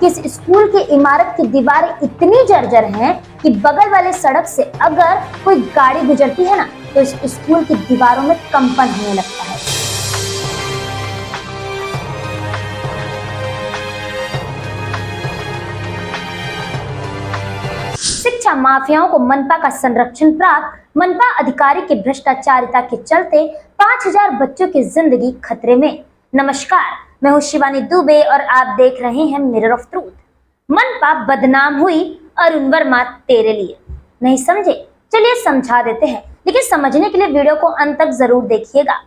कि इस स्कूल की इमारत की दीवारें इतनी जर्जर हैं कि बगल वाले सड़क से अगर कोई गाड़ी गुजरती है ना तो इस स्कूल की दीवारों में कंपन होने लगता है। शिक्षा माफियाओं को मनपा का संरक्षण प्राप्त। मनपा अधिकारी की भ्रष्टाचारिता के चलते 5000 बच्चों की जिंदगी खतरे में। नमस्कार, मैं हूं शिवानी दुबे और आप देख रहे हैं मिरर ऑफ ट्रूथ। मनपा बदनाम हुई, अरुण वर्मा तेरे लिए। नहीं समझे? चलिए समझा देते हैं, लेकिन समझने के लिए वीडियो को अंत तक जरूर देखिएगा।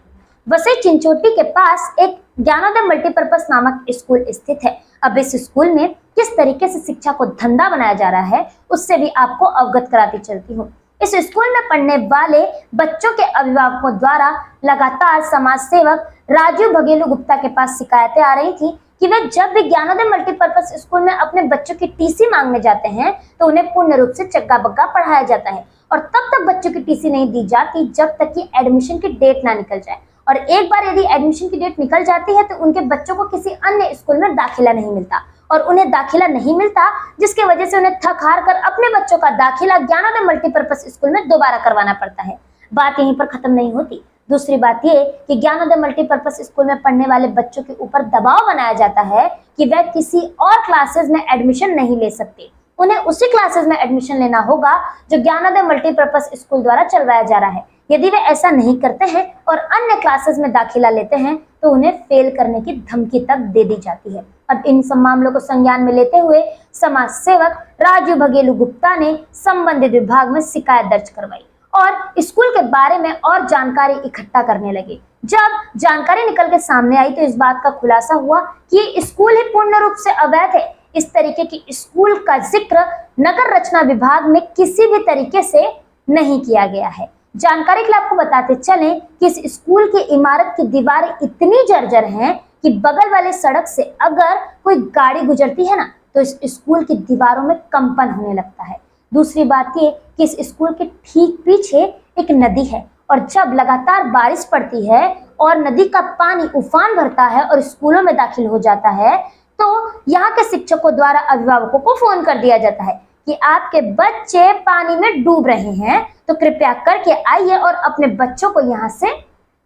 वसई चिंचोटी के पास एक ज्ञानोदय मल्टीपर्पज नामक स्कूल स्थित है। अब इस स्कूल में किस तरीके से शिक्षा को धंधा बनाया जा रहा है उससे भी आपको अवगत कराती चलती हूँ। इस स्कूल में पढ़ने वाले बच्चों के अभिभावकों द्वारा लगातार समाज सेवक राजीव भगेलू गुप्ता के पास शिकायतें आ रही थी कि वे जब भी ज्ञानोदय मल्टीपर्पज स्कूल में अपने बच्चों की टीसी मांगने जाते हैं तो उन्हें पूर्ण रूप से चक्का बक्का पढ़ाया जाता है और तब तक बच्चों की टीसी नहीं दी जाती जब तक कि एडमिशन की डेट ना निकल जाए। और एक बार यदि एडमिशन की डेट निकल जाती है तो उनके बच्चों को किसी अन्य स्कूल में दाखिला नहीं मिलता और उन्हें दाखिला नहीं मिलता, जिसकी वजह से उन्हें थक हार कर अपने बच्चों का दाखिला ज्ञानोदय मल्टीपर्पज स्कूल में दोबारा करवाना पड़ता है। बात यहीं पर खत्म नहीं होती। दूसरी बात ये कि ज्ञानोदय मल्टीपर्पज स्कूल में पढ़ने वाले बच्चों के ऊपर दबाव बनाया जाता है कि वह किसी और क्लासेस में एडमिशन नहीं ले सकते। उन्हें उसी क्लासेस में एडमिशन लेना होगा जो ज्ञानोदय मल्टीपर्पज स्कूल द्वारा चलवाया जा रहा है। यदि वे ऐसा नहीं करते हैं और अन्य क्लासेस में दाखिला लेते हैं तो उन्हें फेल करने की धमकी तक दे दी जाती है। अब इन सब मामलों को संज्ञान में लेते हुए समाज सेवक राजीव भगेलू गुप्ता ने संबंधित विभाग में शिकायत दर्ज करवाई और स्कूल के बारे में और जानकारी इकट्ठा करने लगे। जब जानकारी निकल के सामने आई तो इस बात का खुलासा हुआ कि ये स्कूल ही पूर्ण रूप से अवैध है। इस तरीके की स्कूल का जिक्र नगर रचना विभाग में किसी भी तरीके से नहीं किया गया है। जानकारी के लिए आपको बताते चलें कि इस स्कूल की इमारत की दीवारें इतनी जर्जर हैं कि बगल वाले सड़क से अगर कोई गाड़ी गुजरती है ना तो इस स्कूल की दीवारों में कंपन होने लगता है। दूसरी बात ये कि इस स्कूल के ठीक पीछे एक नदी है और जब लगातार बारिश पड़ती है और नदी का पानी उफान भरता है और स्कूलों में दाखिल हो जाता है तो यहाँ के शिक्षकों द्वारा अभिभावकों को फोन कर दिया जाता है कि आपके बच्चे पानी में डूब रहे हैं तो कृपया करके आइए और अपने बच्चों को यहाँ से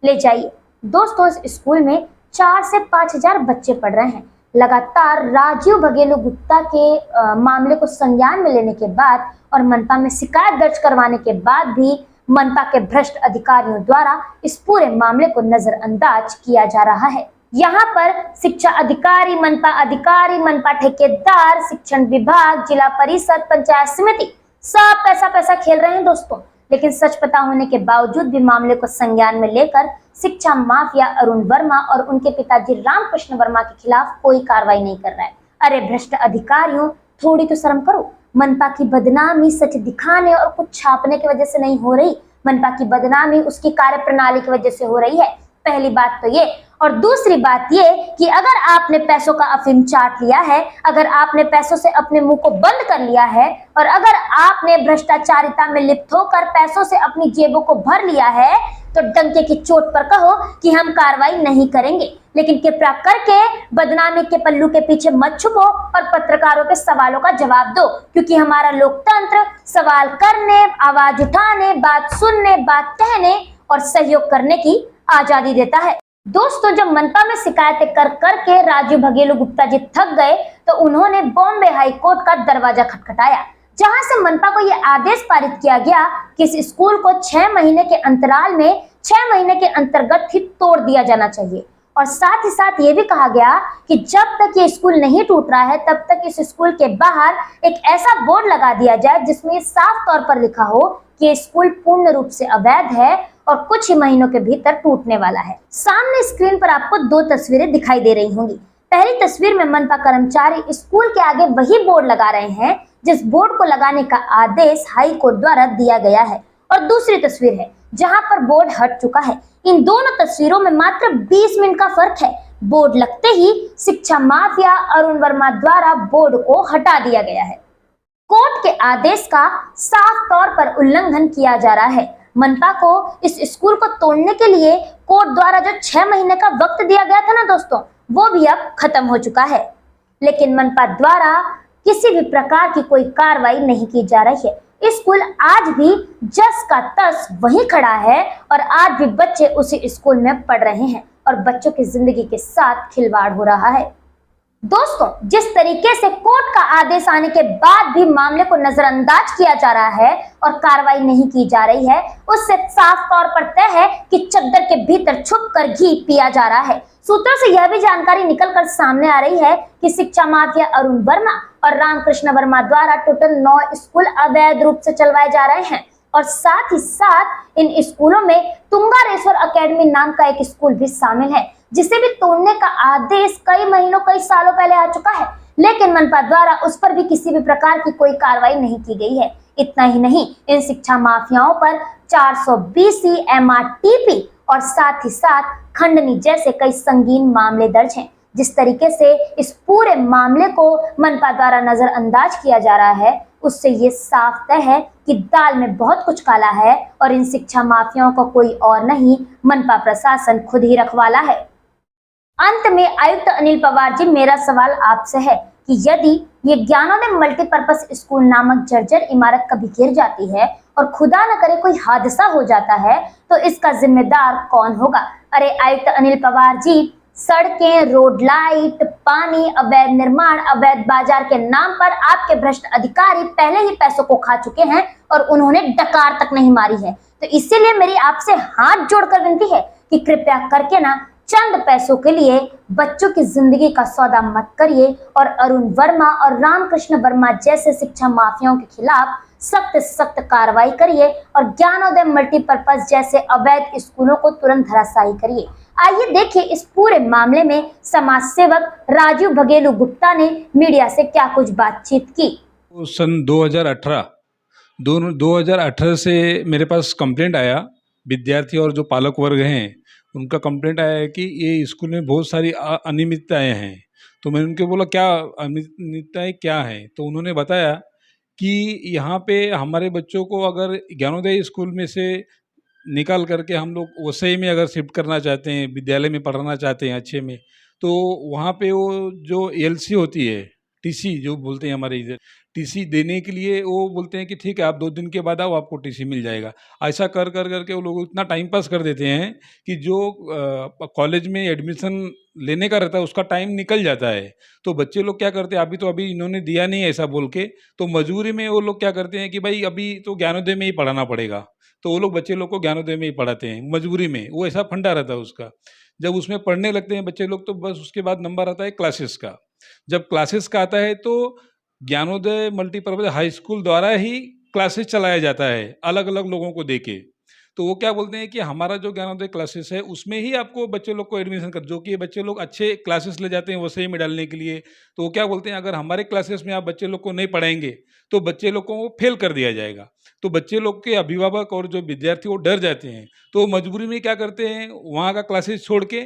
ले जाइए। दोस्तों, इस स्कूल में 4 से 5000 बच्चे पढ़ रहे हैं। लगातार राजीव भगेलू गुप्ता के मामले को संज्ञान में लेने के बाद और मनपा में शिकायत दर्ज करवाने के बाद भी मनपा के भ्रष्ट अधिकारियों द्वारा इस पूरे मामले को नजरअंदाज किया जा रहा है। यहाँ पर शिक्षा अधिकारी, मनपा ठेकेदार, शिक्षण विभाग, जिला परिषद, पंचायत समिति सब पैसा खेल रहे हैं दोस्तों। लेकिन सच पता होने के बावजूद भी मामले को संज्ञान में लेकर शिक्षा माफिया अरुण वर्मा और उनके पिताजी रामकृष्ण वर्मा के खिलाफ कोई कार्रवाई नहीं कर रहा है। अरे भ्रष्ट अधिकारियों, थोड़ी तो शर्म करो। मनपा की बदनामी सच दिखाने और कुछ छापने की वजह से नहीं हो रही। मनपा की बदनामी उसकी कार्यप्रणाली की वजह से हो रही है। पहली बात तो ये। और दूसरी बात ये कि अगर आपने पैसों का अफीम चाट लिया है, अगर आपने पैसों से अपने मुंह को बंद कर लिया है और अगर आपने भ्रष्टाचारिता में लिप्त होकर पैसों से अपनी जेबों को भर लिया है तो डंके की चोट पर कहो कि हम कार्रवाई नहीं करेंगे, लेकिन कृपया करके बदनामी के पल्लू के पीछे मत छुपो और पत्रकारों के सवालों का जवाब दो, क्योंकि हमारा लोकतंत्र सवाल करने, आवाज उठाने, बात सुनने, बात कहने और सहयोग करने की आजादी देता है। दोस्तों, जब मनपा में शिकायतें कर करके राजीव भगेलू गुप्ता जी थक गए तो उन्होंने बॉम्बे हाई कोर्ट का दरवाजा खटखटाया, जहां से मनपा को यह आदेश पारित किया गया कि इस स्कूल को 6 महीने के अंतराल में 6 महीने के अंतर्गत ही तोड़ दिया जाना चाहिए। और साथ ही साथ ये भी कहा गया कि जब तक ये स्कूल नहीं टूट रहा है तब तक इस स्कूल के बाहर एक ऐसा बोर्ड लगा दिया जाए जिसमें साफ तौर पर लिखा हो कि ये स्कूल पूर्ण रूप से अवैध है और कुछ ही महीनों के भीतर टूटने वाला है। सामने स्क्रीन पर आपको 2 तस्वीरें दिखाई दे रही होंगी। पहली तस्वीर में मनपा कर्मचारी स्कूल के आगे वही बोर्ड लगा रहे हैं जिस बोर्ड को लगाने का आदेश हाई कोर्ट द्वारा दिया गया है, और दूसरी तस्वीर है जहां पर बोर्ड हट चुका है। इन दोनों तस्वीरों में मात्र 20 मिनट का फर्क है। बोर्ड लगते ही शिक्षा माफिया अरुण वर्मा द्वारा बोर्ड को हटा दिया गया है। कोर्ट के आदेश का साफ तौर पर उल्लंघन किया जा रहा है। मनपा को इस स्कूल को तोड़ने के लिए कोर्ट द्वारा जो 6 महीने का वक्त दिया गया था ना दोस्तों, वो भी अब खत्म हो चुका है। लेकिन मनपा द्वारा किसी भी प्रकार की कोई कार्रवाई नहीं की जा रही है। स्कूल आज भी जस का तस वहीं खड़ा है और आज भी बच्चे उसी स्कूल में पढ़ रहे हैं और बच्चों की जिंदगी के साथ खिलवाड़ हो रहा है। दोस्तों, जिस तरीके से कोर्ट का आदेश आने के बाद भी मामले को नजरअंदाज किया जा रहा है और कार्रवाई नहीं की जा रही है, उससे साफ तौर पर तय है कि चद्दर के भीतर छुपकर घी पिया जा रहा है। सूत्रों से यह भी जानकारी निकलकर सामने आ रही है कि शिक्षा माफिया अरुण वर्मा और रामकृष्ण वर्मा द्वारा टोटल 9 स्कूल अवैध रूप से चलवाए जा रहे हैं और साथ ही साथ इन स्कूलों में तुंगारेश्वर एकेडमी नाम का एक स्कूल भी शामिल है, जिसे भी तोड़ने का आदेश कई महीनों कई सालों पहले आ चुका है, लेकिन मनपा द्वारा उस पर भी किसी भी प्रकार की कोई कार्रवाई नहीं की गई है। इतना ही नहीं, इन शिक्षा माफियाओं पर 420 MRTP और साथ ही साथ खंडनी जैसे कई संगीन मामले दर्ज हैं। जिस तरीके से इस पूरे मामले को मनपा द्वारा नजरअंदाज किया जा रहा है, उससे ये साफ तय है कि दाल में बहुत कुछ काला है और इन शिक्षा माफियाओं को कोई और नहीं, मनपा प्रशासन खुद ही रखवाला है। अंत में आयुक्त अनिल पवार जी, मेरा सवाल आपसे है कि यदि ये ज्ञानोदय मल्टीपर्पज स्कूल नामक जर्जर इमारत कभी गिर जाती है और खुदा न करे कोई हादसा हो जाता है, तो इसका जिम्मेदार कौन होगा? अरे आयुक्त अनिल पवार जी, सड़कें, रोड लाइट, पानी, अवैध निर्माण, अवैध बाजार के नाम पर आपके भ्रष्ट अधिकारी पहले ही पैसों को खा चुके हैं और उन्होंने डकार तक नहीं मारी है। तो इसीलिए मेरी आपसे हाथ जोड़कर विनती है कि कृपया करके ना चंद पैसों के लिए बच्चों की जिंदगी का सौदा मत करिए और अरुण वर्मा और रामकृष्ण वर्मा जैसे शिक्षा माफियाओं के खिलाफ सख्त सख्त कार्रवाई करिए और ज्ञानोदय मल्टीपर्पज जैसे अवैध स्कूलों को तुरंत धराशायी करिए। आइए देखिए इस पूरे मामले में समाज सेवक राजीव भगेलू गुप्ता ने मीडिया से क्या कुछ बातचीत की। सन 2018 से मेरे पास कंप्लेंट आया, विद्यार्थी और जो पालक वर्ग हैं उनका कंप्लेंट आया है कि ये स्कूल में बहुत सारी अनियमितताएं हैं। तो मैंने उनको बोला क्या अनियमितताएं क्या हैं, तो उन्होंने बताया कि यहाँ पे हमारे बच्चों को अगर ज्ञानोदय स्कूल में से निकाल करके हम लोग वसई में अगर शिफ्ट करना चाहते हैं, विद्यालय में पढ़ाना चाहते हैं अच्छे में, तो वहाँ पे वो जो एलसी होती है, टीसी जो बोलते हैं हमारे इधर, टीसी देने के लिए वो बोलते हैं कि ठीक है आप 2 दिन के बाद आओ, आपको टीसी मिल जाएगा। ऐसा कर कर करके वो लोग इतना टाइम पास कर देते हैं कि जो कॉलेज में एडमिशन लेने का रहता है उसका टाइम निकल जाता है। तो बच्चे लोग क्या करते हैं, अभी इन्होंने दिया नहीं ऐसा बोल के, तो मजबूरी में वो लोग क्या करते हैं कि भाई अभी तो ज्ञानोदय में ही पढ़ाना पड़ेगा, तो वो लोग बच्चे लोग को ज्ञानोदय में ही पढ़ाते हैं मजबूरी में। वो ऐसा फंडा रहता है उसका। जब उसमें पढ़ने लगते हैं बच्चे लोग तो बस उसके बाद नंबर आता है क्लासेस का। जब क्लासेस का आता है तो ज्ञानोदय मल्टीपर्पज हाई स्कूल द्वारा ही क्लासेस चलाया जाता है अलग अलग लोगों को देके। तो वो क्या बोलते हैं कि हमारा जो ज्ञानोदय क्लासेस है उसमें ही आपको बच्चे लोग को एडमिशन कर, जो कि बच्चे लोग अच्छे क्लासेस ले जाते हैं वसई में डालने के लिए। तो वो क्या बोलते हैं अगर हमारे क्लासेस में आप बच्चे लोग को नहीं पढ़ाएंगे तो बच्चे लोग को फेल कर दिया जाएगा। तो बच्चे लोग के अभिभावक और जो विद्यार्थी वो डर जाते हैं, तो मजबूरी में क्या करते हैं वहाँ का क्लासेस छोड़ के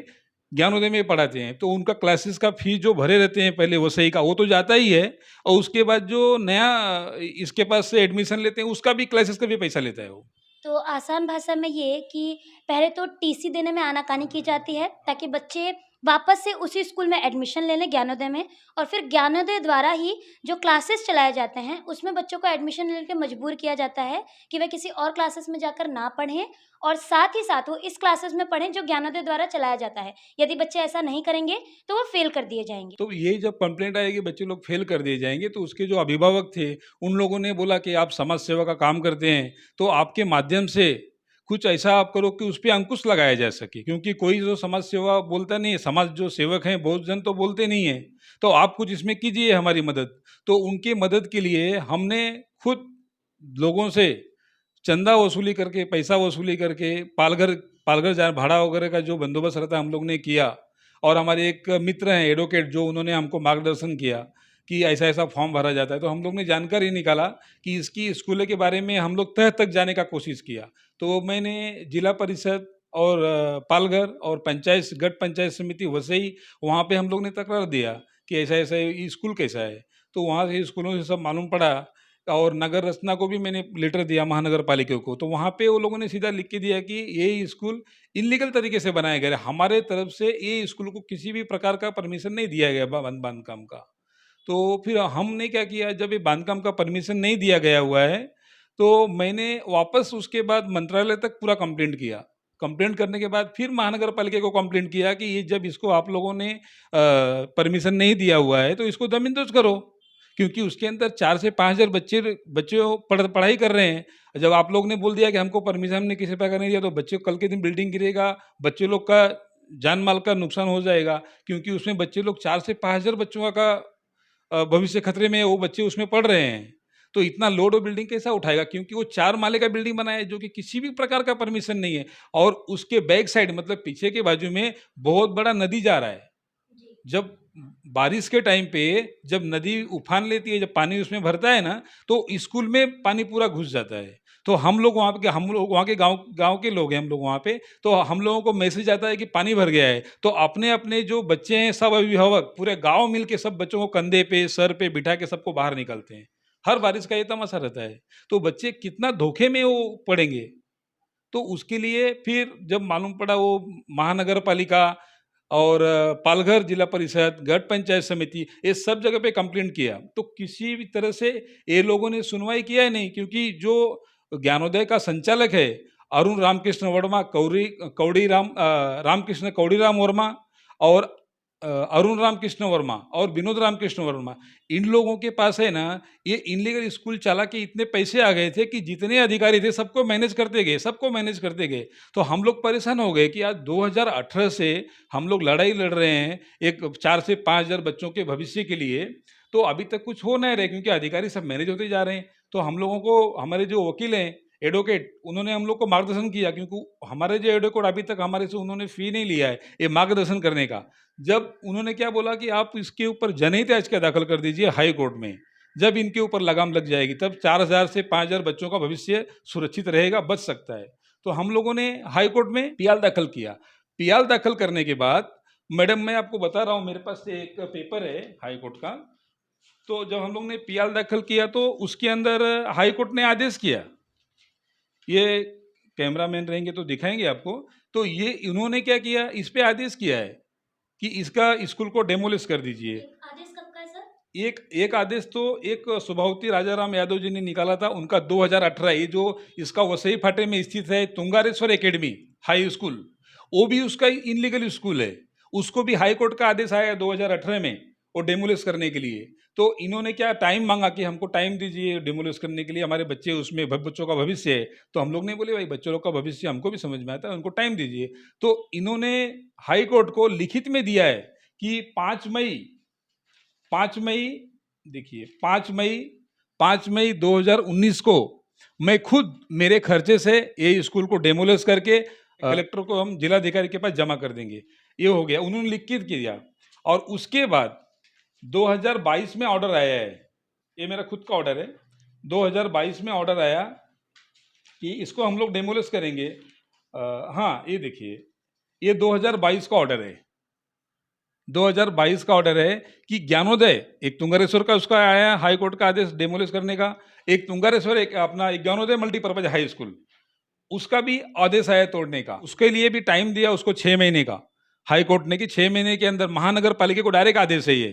ज्ञानोदय में पढ़ाते हैं। तो उनका क्लासेस का फीस जो भरे रहते हैं पहले वसई का वो तो जाता ही है, और उसके बाद जो नया इसके पास से एडमिशन लेते हैं उसका भी क्लासेस का भी पैसा लेता है वो। तो आसान भाषा में ये कि पहले तो टीसी देने में आनाकानी की जाती है ताकि बच्चे वापस से उसी स्कूल में एडमिशन ले लें ज्ञानोदय में, और फिर ज्ञानोदय द्वारा ही जो क्लासेस चलाए जाते हैं उसमें बच्चों को एडमिशन लेकर मजबूर किया जाता है कि वे किसी और क्लासेस में जाकर ना पढ़ें और साथ ही साथ वो इस क्लासेस में पढ़ें जो ज्ञानोदय द्वारा चलाया जाता है। यदि बच्चे ऐसा नहीं करेंगे तो वो फेल कर दिए जाएंगे। तो ये जब कंप्लेंट आएगी बच्चे लोग फेल कर दिए जाएंगे, तो उसके जो अभिभावक थे उन लोगों ने बोला कि आप समाज सेवा का काम करते हैं तो आपके माध्यम से कुछ ऐसा आप करो कि उस पर अंकुश लगाया जा सके, क्योंकि कोई जो समाज सेवा बोलता नहीं है, समाज जो सेवक हैं बहुत जन तो बोलते नहीं है, तो आप कुछ इसमें कीजिए हमारी मदद। तो उनके मदद के लिए हमने खुद लोगों से चंदा वसूली करके, पैसा वसूली करके, पालघर पालघर जा भाड़ा वगैरह का जो बंदोबस्त रहता है हम लोग ने किया। और हमारे एक मित्र हैं एडवोकेट जो उन्होंने हमको मार्गदर्शन किया कि ऐसा ऐसा फॉर्म भरा जाता है। तो हम लोग ने जानकारी निकाला कि इसकी स्कूल के बारे में हम लोग तह तक जाने का कोशिश किया। तो मैंने जिला परिषद और पालघर और पंचायत गट पंचायत समिति वसई वहाँ पे हम लोग ने तकरार दिया कि ऐसा ऐसा ये स्कूल कैसा है। तो वहाँ से स्कूलों से सब मालूम पड़ा, और नगर रचना को भी मैंने लेटर दिया महानगर पालिका को। तो वहाँ पे वो लोगों ने सीधा लिख के दिया कि ये स्कूल इलीगल तरीके से बनाया गया है, हमारे तरफ से ये स्कूल को किसी भी प्रकार का परमिशन नहीं दिया गया बांध काम का। तो फिर हमने क्या किया, जब ये बांधकाम का परमिशन नहीं दिया गया हुआ है, तो मैंने वापस उसके बाद मंत्रालय तक पूरा कंप्लेंट किया। कंप्लेंट करने के बाद फिर महानगर पालिका को कंप्लेंट किया कि ये जब इसको आप लोगों ने परमिशन नहीं दिया हुआ है तो इसको जमींदोज करो, क्योंकि उसके अंदर 4 से 5 हज़ार बच्चे पढ़ाई कर रहे हैं। जब आप लोग ने बोल दिया कि हमको परमिशन हमने किसी प्रकार नहीं दिया, तो बच्चे कल के दिन बिल्डिंग गिरेगा, बच्चे लोग का जान माल का नुकसान हो जाएगा, क्योंकि उसमें बच्चे लोग 4 से 5 हज़ार बच्चों का भविष्य खतरे में है, वो बच्चे उसमें पढ़ रहे हैं। तो इतना लोड वो बिल्डिंग कैसा उठाएगा, क्योंकि वो 4 माले का बिल्डिंग बना है जो कि किसी भी प्रकार का परमिशन नहीं है, और उसके बैक साइड मतलब पीछे के बाजू में बहुत बड़ा नदी जा रहा है। जब बारिश के टाइम पे जब नदी उफान लेती है, जब पानी उसमें भरता है ना, तो स्कूल में पानी पूरा घुस जाता है। तो हम लोग वहाँ के गाँव के लोग हैं, हम लोग वहाँ पे, तो हम लोगों को मैसेज आता है कि पानी भर गया है। तो अपने-अपने जो बच्चे हैं, सब अभिभावक पूरे गाँव मिल के सब बच्चों को कंधे पे, सर पे बिठा के सबको बाहर निकालते हैं। हर बारिश का ये तमाशा रहता है। तो बच्चे कितना धोखे में वो पड़ेंगे। तो उसके लिए फिर जब मालूम पड़ा, वो महानगर पालिका और पालघर जिला परिषद, गढ़ पंचायत समिति, ये सब जगह पे कंप्लेंट किया, तो किसी भी तरह से ये लोगों ने सुनवाई किया ही नहीं, क्योंकि जो ज्ञानोदय का संचालक है अरुण रामकृष्ण वर्मा, रामकृष्ण कौड़ीराम वर्मा और अरुण रामकृष्ण वर्मा और विनोद रामकृष्ण वर्मा, इन लोगों के पास है ना, ये इनलीगल स्कूल चला के इतने पैसे आ गए थे कि जितने अधिकारी थे सबको मैनेज करते गए। तो हम लोग परेशान हो गए कि आज 2018 से हम लोग लड़ाई लड़ रहे हैं एक 4 से 5 हज़ार बच्चों के भविष्य के लिए, तो अभी तक कुछ हो नहीं रहा है, क्योंकि अधिकारी सब मैनेज होते जा रहे हैं। तो हम लोगों को हमारे जो वकील हैं, एडवोकेट, उन्होंने हम लोग को मार्गदर्शन किया, क्योंकि हमारे जो एडवोकेट अभी तक हमारे से उन्होंने फ़ी नहीं लिया है ये मार्गदर्शन करने का। जब उन्होंने क्या बोला कि आप इसके ऊपर जनहित याचिका दाखिल कर दीजिए हाई कोर्ट में, जब इनके ऊपर लगाम लग जाएगी तब 4,000 से 5,000 बच्चों का भविष्य सुरक्षित रहेगा, बच सकता है। तो हम लोगों ने हाई कोर्ट में पीआल दाखिल किया। पीआल दाखिल करने के बाद, मैडम मैं आपको बता रहा हूँ, मेरे पास एक पेपर है हाई कोर्ट का। तो जब हम लोग ने पीआल दाखिल किया तो उसके अंदर हाई कोर्ट ने आदेश किया, ये कैमरामैन रहेंगे तो दिखाएंगे आपको। तो ये इन्होंने क्या किया, इस पे आदेश किया है कि इसका स्कूल को डेमोलिश कर दीजिए। आदेश कब का है सर? एक आदेश तो एक सुभावती राजाराम यादव जी ने निकाला था, उनका 2018। ये जो इसका वसई फाटे में स्थित है तुंगारेश्वर एकेडमी हाई स्कूल, वो भी उसका इनलीगल स्कूल है, उसको भी हाई कोर्ट का आदेश आया 2018 में वो डेमोलिश करने के लिए। तो इन्होंने क्या टाइम मांगा कि हमको टाइम दीजिए डेमोलिश करने के लिए, हमारे बच्चे उसमें बच्चों का भविष्य है। तो हम लोग ने बोले भाई बच्चों लोग का भविष्य हमको भी समझ में आता है, उनको टाइम दीजिए। तो इन्होंने हाई कोर्ट को लिखित में दिया है कि 5 मई, देखिए 5 मई 2019 को मैं खुद मेरे खर्चे से ये स्कूल को डेमोलिश करके कलेक्टर को हम जिलाधिकारी के पास जमा कर देंगे। ये हो गया, उन्होंने लिखित किया। और उसके बाद 2022 में ऑर्डर आया है, ये मेरा खुद का ऑर्डर है, 2022 में ऑर्डर आया कि इसको हम लोग डेमोलिश करेंगे। हाँ ये देखिए, ये 2022 का ऑर्डर है, 2022 का ऑर्डर है कि ज्ञानोदय, एक तुंगारेश्वर का उसका आया है हाई कोर्ट का आदेश डेमोलिश करने का, एक तुंगारेश्वर, एक अपना एक ज्ञानोदय मल्टीपर्पज हाई स्कूल, उसका भी आदेश आया तोड़ने का। उसके लिए भी टाइम दिया उसको 6 महीने का हाई कोर्ट ने, कि 6 महीने के अंदर, महानगर पालिका को डायरेक्ट आदेश है ये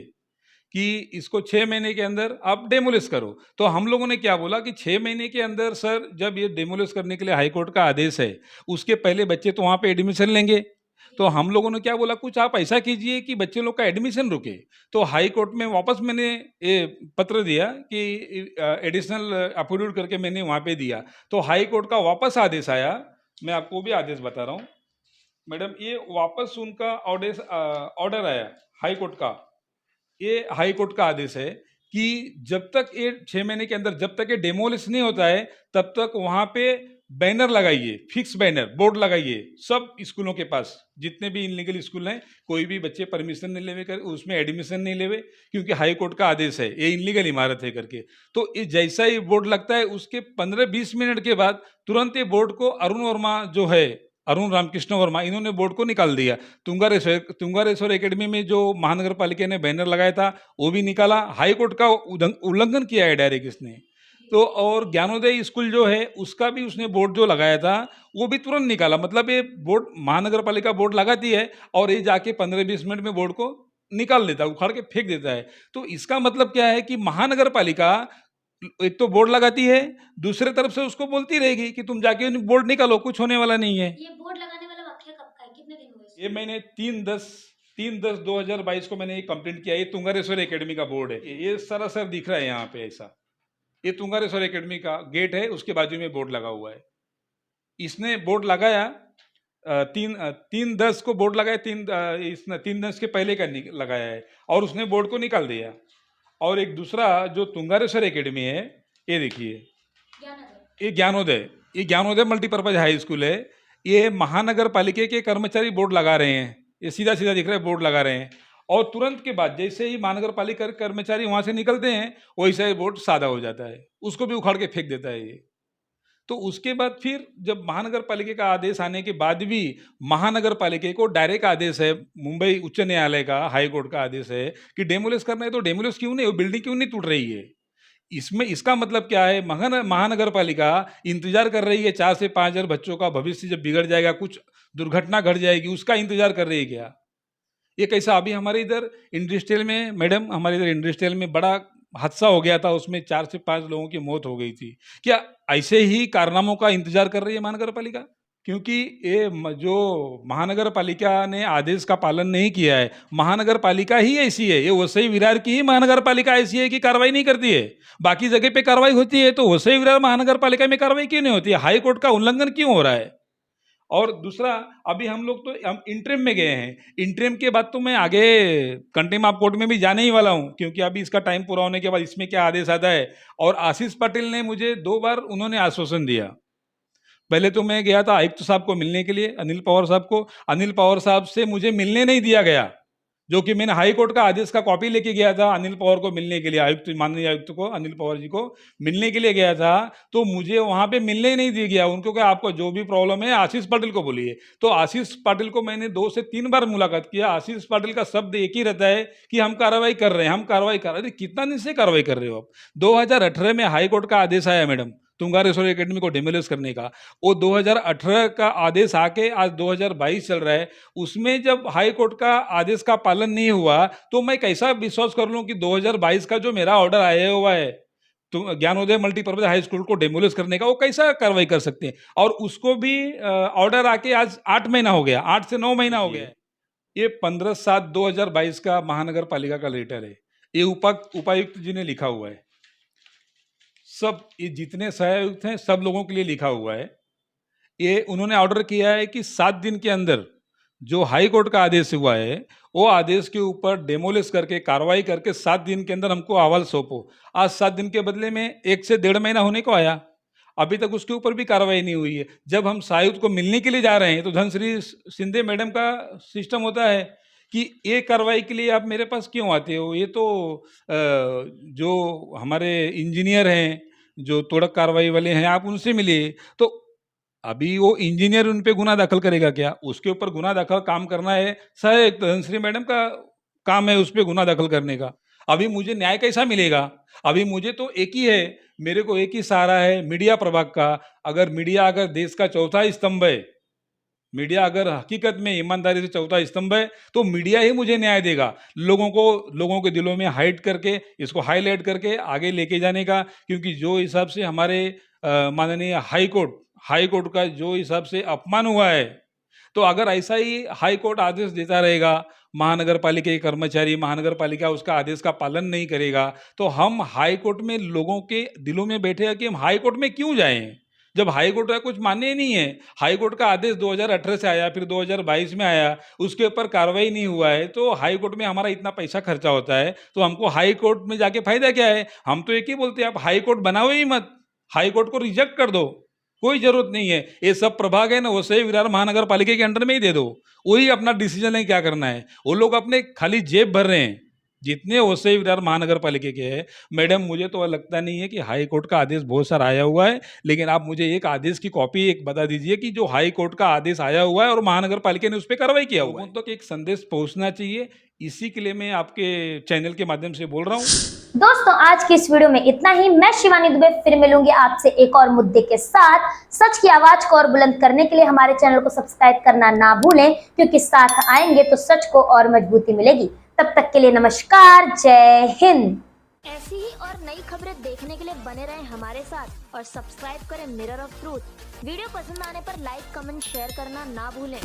कि इसको 6 महीने के अंदर आप डेमोलिश करो। तो हम लोगों ने क्या बोला कि 6 महीने के अंदर सर, जब ये डेमोलिश करने के लिए हाई कोर्ट का आदेश है, उसके पहले बच्चे तो वहाँ पे एडमिशन लेंगे। तो हम लोगों ने क्या बोला, कुछ आप ऐसा कीजिए कि बच्चे लोग का एडमिशन रुके। तो हाई कोर्ट में वापस मैंने ये पत्र दिया कि एडिशनल अफिडेविट करके मैंने वहाँ पे दिया। तो हाई कोर्ट का वापस आदेश आया, मैं आपको भी आदेश बता रहा हूँ मैडम, ये वापस उनका ऑर्डर आया हाई कोर्ट का। ये हाई कोर्ट का आदेश है कि जब तक ये 6 महीने के अंदर जब तक ये डेमोलिश नहीं होता है, तब तक वहाँ पे बैनर लगाइए, फिक्स बैनर बोर्ड लगाइए सब स्कूलों के पास, जितने भी इनलीगल स्कूल हैं, कोई भी बच्चे परमिशन नहीं लेवे कर उसमें एडमिशन नहीं लेवे, क्योंकि हाई कोर्ट का आदेश है ये इनलीगल इमारत है करके। तो ये जैसा ही बोर्ड लगता है उसके 15-20 मिनट के बाद तुरंत ये बोर्ड को अरुण वर्मा जो है, अरुण रामकृष्ण वर्मा, इन्होंने बोर्ड को निकाल दिया। तुंगारेश्वर एकेडमी में जो महानगर पालिका ने बैनर लगाया था वो भी निकाला, हाई कोर्ट का उल्लंघन किया है डायरेक्ट इसने। तो और ज्ञानोदय स्कूल जो है उसका भी उसने बोर्ड जो लगाया था वो भी तुरंत निकाला। मतलब ये बोर्ड महानगर पालिका बोर्ड लगाती है और ये जाके 15-20 मिनट में बोर्ड को निकाल देता है, उखाड़ के फेंक देता है। तो इसका मतलब क्या है कि महानगर पालिका एक तो बोर्ड लगाती है, दूसरे तरफ से उसको बोलती रहेगी कि तुम जाके बोर्ड निकालो, कुछ होने वाला नहीं है। ये बोर्ड लगाने वाला वाक्य कब का है, कितने दिन हुए इसको? ये मैंने 3/10/2022 को मैंने ये कंप्लेंट किया। ये तुंगारेश्वर एकेडमी का बोर्ड है, ये सरासर दिख रहा है यहाँ पे ऐसा। ये तुंगारेश्वर एकेडमी का गेट है, उसके बाजू में बोर्ड लगा हुआ है। इसने बोर्ड लगाया 3/10 को बोर्ड लगाया, इसने 3/10 के पहले का लगाया है और उसने बोर्ड को निकाल दिया। और एक दूसरा जो तुंगारेश्वर एकेडमी है, ये देखिए, ये ज्ञानोदय मल्टीपर्पज हाई स्कूल है। ये महानगर पालिका के कर्मचारी बोर्ड लगा रहे हैं, ये सीधा सीधा दिख रहा है, बोर्ड लगा रहे हैं। और तुरंत के बाद जैसे ही महानगर पालिका के कर्मचारी वहाँ से निकलते हैं, वैसे ही बोर्ड सादा हो जाता है, उसको भी उखाड़ के फेंक देता है ये। तो उसके बाद फिर जब महानगर पालिका का आदेश आने के बाद भी महानगर पालिका को डायरेक्ट आदेश है, मुंबई उच्च न्यायालय का, हाई कोर्ट का आदेश है कि डेमोलिश करना है तो डेमोलिश क्यों नहीं, वो बिल्डिंग क्यों नहीं टूट रही है। इसमें इसका मतलब क्या है, महानगर पालिका इंतजार कर रही है 4 से 5 हजार बच्चों का भविष्य जब बिगड़ जाएगा, कुछ दुर्घटना घट जाएगी, उसका इंतजार कर रही है क्या। ये कैसा, अभी हमारे इधर इंडस्ट्रियल में, मैडम हमारे इधर इंडस्ट्रियल में बड़ा हादसा हो गया था, उसमें 4 से 5 लोगों की मौत हो गई थी। क्या ऐसे ही कारनामों का इंतजार कर रही है महानगर पालिका? क्योंकि ये जो महानगर पालिका ने आदेश का पालन नहीं किया है, महानगर पालिका ही ऐसी है, ये वसई विरार की ही महानगर पालिका ऐसी है कि कार्रवाई नहीं करती है। बाकी जगह पे कार्रवाई होती है, तो वसई विरार महानगर पालिका में कार्रवाई क्यों नहीं होती है? हाई कोर्ट का उल्लंघन क्यों हो रहा है? और दूसरा, अभी हम लोग तो हम इंटरिम में गए हैं, इंटरिम के बाद तो मैं आगे कंटेम्प्ट ऑफ कोर्ट में भी जाने ही वाला हूँ, क्योंकि अभी इसका टाइम पूरा होने के बाद इसमें क्या आदेश आता है। और आशीष पाटिल ने मुझे 2 बार उन्होंने आश्वासन दिया। पहले तो मैं गया था आयुक्त साहब को मिलने के लिए, अनिल पवार साहब को। अनिल पवार साहब से मुझे मिलने नहीं दिया गया, जो कि मैंने हाई कोर्ट का आदेश का कॉपी लेके गया था अनिल पवार को मिलने के लिए, आयुक्त, माननीय आयुक्त को, अनिल पवार जी को मिलने के लिए गया था, तो मुझे वहां पे मिलने नहीं दिया गया। उनको कहा आपको जो भी प्रॉब्लम है आशीष पाटिल को बोलिए। तो आशीष पाटिल को मैंने 2 से 3 बार मुलाकात किया। आशीष पाटिल का शब्द एक ही रहता है कि हम कार्रवाई कर रहे हैं, हम कार्रवाई कर रहे हैं। कितना दिन से कार्रवाई कर रहे हो आप? 2018 में हाई कोर्ट का आदेश आया मैडम, तुंगारेश्वर एकेडमी को डेमोलिश करने का। वो 2018 का आदेश आके आज 2022 चल रहा है। उसमें जब हाई कोर्ट का आदेश का पालन नहीं हुआ, तो मैं कैसा विश्वास कर लूं कि 2022 का जो मेरा ऑर्डर आया हुआ है तो ज्ञानोदय मल्टीपर्पज हाई स्कूल को डेमोलिश करने का, वो कैसा कार्रवाई कर सकते हैं? और उसको भी ऑर्डर आके आज 8 महीना हो गया, 8 से 9 महीना हो गया। ये 15/7/2022 का महानगर पालिका का लेटर है, ये उपायुक्त जी ने लिखा हुआ है। सब ये जितने सहायुक्त हैं सब लोगों के लिए लिखा हुआ है। ये उन्होंने ऑर्डर किया है कि 7 दिन के अंदर जो हाई कोर्ट का आदेश हुआ है, वो आदेश के ऊपर डेमोलिश करके कार्रवाई करके 7 दिन के अंदर हमको अहवाल सौंपो। आज 7 दिन के बदले में 1 से 1.5 महीना होने को आया, अभी तक उसके ऊपर भी कार्रवाई नहीं हुई है। जब हम सहायुक्त को मिलने के लिए जा रहे हैं, तो धनश्री शिंदे मैडम का सिस्टम होता है कि ये कार्रवाई के लिए आप मेरे पास क्यों आते हो? ये तो जो हमारे इंजीनियर हैं, जो तोड़क कार्रवाई वाले हैं, आप उनसे मिलिए। तो अभी वो इंजीनियर उन पे गुना दाखिल करेगा क्या? उसके ऊपर गुना दाखिल काम करना है, सहायक धनश्री मैडम का काम है उस पर गुना दाखिल करने का। अभी मुझे न्याय कैसा मिलेगा? अभी मुझे तो एक ही है, मेरे को एक ही सहारा है, मीडिया प्रभाग का। अगर मीडिया अगर देश का चौथा स्तंभ है, मीडिया अगर हकीकत में ईमानदारी से चौथा स्तंभ है, तो मीडिया ही मुझे न्याय देगा। लोगों के दिलों में हाइड करके, इसको हाईलाइट करके आगे लेके जाने का। क्योंकि जो हिसाब से हमारे माननीय हाई कोर्ट का जो हिसाब से अपमान हुआ है, तो अगर ऐसा ही हाई कोर्ट आदेश देता रहेगा, महानगर पालिका के कर्मचारी, महानगर पालिका उसका आदेश का पालन नहीं करेगा, तो हम हाई कोर्ट में लोगों के दिलों में बैठे हैं कि हम हाई कोर्ट में क्यों जाएं, जब हाई कोर्ट का कुछ मान्य ही नहीं है। हाई कोर्ट का आदेश 2018 से आया, फिर 2022 में आया, उसके ऊपर कार्रवाई नहीं हुआ है। तो हाई कोर्ट में हमारा इतना पैसा खर्चा होता है, तो हमको हाई कोर्ट में जाके फायदा क्या है? हम तो एक ही बोलते हैं, आप हाई कोर्ट बनाओ ही मत, हाई कोर्ट को रिजेक्ट कर दो, कोई जरूरत नहीं है। ये सब प्रभाग है ना, वैसे विरार महानगर पालिका के अंडर में ही दे दो, वही अपना डिसीजन है क्या करना है। वो लोग अपने खाली जेब भर रहे हैं, जितने वसई विरार महानगर पालिका के हैं। मैडम मुझे तो लगता नहीं है कि हाई कोर्ट का आदेश बहुत सारा आया हुआ है, लेकिन आप मुझे एक आदेश की कॉपी एक बता दीजिए कि जो हाई कोर्ट का आदेश आया हुआ है और महानगर पालिका ने उस पर कार्रवाई किया हुआ है। तो एक संदेश पहुंचना चाहिए, इसी के लिए मैं आपके चैनल के माध्यम से बोल रहा हूँ। दोस्तों आज की इस वीडियो में इतना ही। मैं शिवानी दुबे फिर मिलूंगी आपसे एक और मुद्दे के साथ। सच की आवाज को और बुलंद करने के लिए हमारे चैनल को सब्सक्राइब करना ना भूलें, क्योंकि साथ आएंगे तो सच को और मजबूती मिलेगी। तब तक के लिए नमस्कार, जय हिंद। ऐसी ही और नई खबरें देखने के लिए बने रहें हमारे साथ और सब्सक्राइब करें मिरर ऑफ ट्रूथ। वीडियो पसंद आने पर लाइक, कमेंट, शेयर करना ना भूलें।